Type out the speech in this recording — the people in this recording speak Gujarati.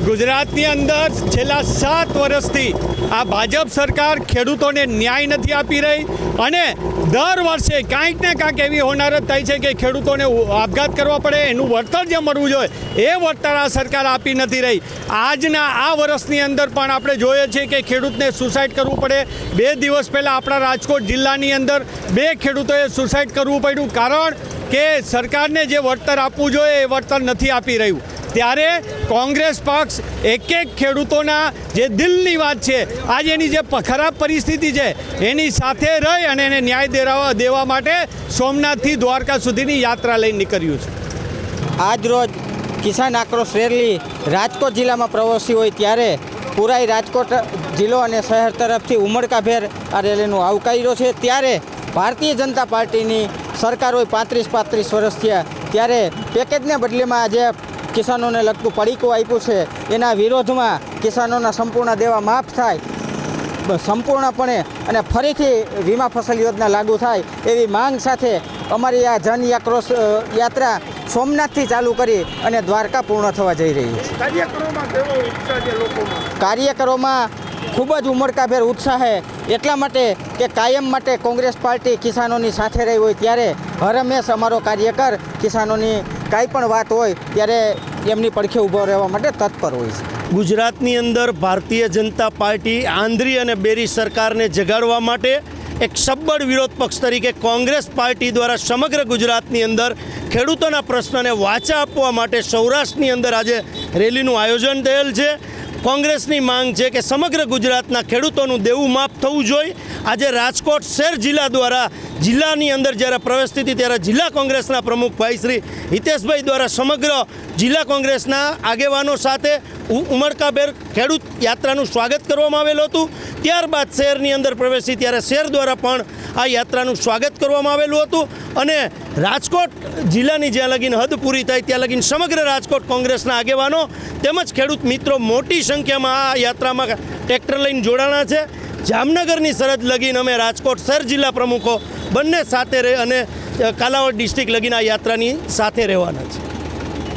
ગુજરાતની અંદર છેલ્લા 7 વર્ષથી આ ભાજપ સરકાર ખેડૂતોને ન્યાય નથી આપી રહી અને દર વર્ષે કાંઈક ને કાંઈક એવી હોનારત થાય છે કે ખેડૂતોને આપઘાત કરવા પડે, એનું વળતર જે મળવું જોઈએ એ વળતર આ સરકાર આપી નથી રહી। આજના આ વર્ષની અંદર પણ આપણે જોઈએ છીએ કે ખેડૂતને સુસાઇડ કરવું પડે। 2 દિવસ પહેલાં આપણા રાજકોટ જિલ્લાની અંદર 2 ખેડૂતોએ સુસાઇડ કરવું પડ્યું, કારણ કે સરકારને જે વળતર આપવું જોઈએ એ વળતર નથી આપી રહ્યું। ત્યારે કોંગ્રેસ પક્ષ એક ખેડૂતોના જે દિલની વાત છે, આજ એની જે ખરાબ પરિસ્થિતિ છે એની સાથે રહી અને એને ન્યાય દેવા માટે સોમનાથથી દ્વારકા સુધીની યાત્રા લઈને નીકળ્યું છે। આજ રોજ કિસાન આક્રોશ રેલી રાજકોટ જિલ્લામાં પ્રવેશી હોય ત્યારે પુરાઈ રાજકોટ જિલ્લો અને શહેર તરફથી ઉમળકાભેર આ રેલીનું આવકાર્યો છે। ત્યારે ભારતીય જનતા પાર્ટીની સરકાર હોય 35 વર્ષ થયા, ત્યારે પેકેજને બદલેમાં આજે કિસાનોને લગતું પડીકું આપ્યું છે, એના વિરોધમાં કિસાનોના સંપૂર્ણ દેવા માફ થાય સંપૂર્ણપણે અને ફરીથી વીમા ફસલ યોજના લાગુ થાય એવી માંગ સાથે અમારી આ જન આક્રોશ યાત્રા સોમનાથથી ચાલુ કરી અને દ્વારકા પૂર્ણ થવા જઈ રહી છે। કાર્યકરોમાં ખૂબ જ ઉમળકાભેર ઉત્સાહ છે, એટલા માટે કે કાયમ માટે કોંગ્રેસ પાર્ટી કિસાનોની સાથે રહી હોય ત્યારે હરહંમેશ અમારો કાર્યકર કિસાનોની કાંઈ પણ વાત હોય ત્યારે એમની પડખે ઊભો રહેવા માટે તત્પર હોય છે। ગુજરાતની અંદર ભારતીય જનતા પાર્ટી આંધળી અને બેરી સરકારને જગાડવા માટે એક સબળ વિરોધ પક્ષ તરીકે કોંગ્રેસ પાર્ટી દ્વારા સમગ્ર ગુજરાતની અંદર ખેડૂતોના પ્રશ્નને વાચા આપવા માટે સૌરાષ્ટ્રની અંદર આજે રેલીનું આયોજન થયેલ છે। કોંગ્રેસની માંગ છે કે સમગ્ર ગુજરાતના ખેડૂતોનું દેવું માફ થવું જોઈએ। આજે રાજકોટ શહેર જિલ્લા દ્વારા જિલ્લાની અંદર જ્યારે પ્રવેશતી હતી ત્યારે જિલ્લા કોંગ્રેસના પ્રમુખ ભાઈ શ્રી હિતેશભાઈ દ્વારા સમગ્ર જિલ્લા કોંગ્રેસના આગેવાનો સાથે ઉમળકાભેર ખેડૂત યાત્રાનું સ્વાગત કરવામાં આવેલું હતું। ત્યારબાદ શહેરની અંદર પ્રવેશી ત્યારે શહેર દ્વારા પણ આ યાત્રાનું સ્વાગત કરવામાં આવેલું હતું અને રાજકોટ જિલ્લાની જ્યાં લગીન હદ પૂરી થાય ત્યાં લગીન સમગ્ર રાજકોટ કોંગ્રેસના આગેવાનો તેમજ ખેડૂત મિત્રો મોટી સંખ્યામાં આ યાત્રામાં ટ્રેક્ટર લઈને જોડાણા છે। જામનગરની સરહદ લગીન અમે રાજકોટ શહેર જિલ્લા પ્રમુખો બંને સાથે રહી અને કાલાવડ ડિસ્ટ્રિક્ટ લગીન આ યાત્રાની સાથે રહેવાના છે।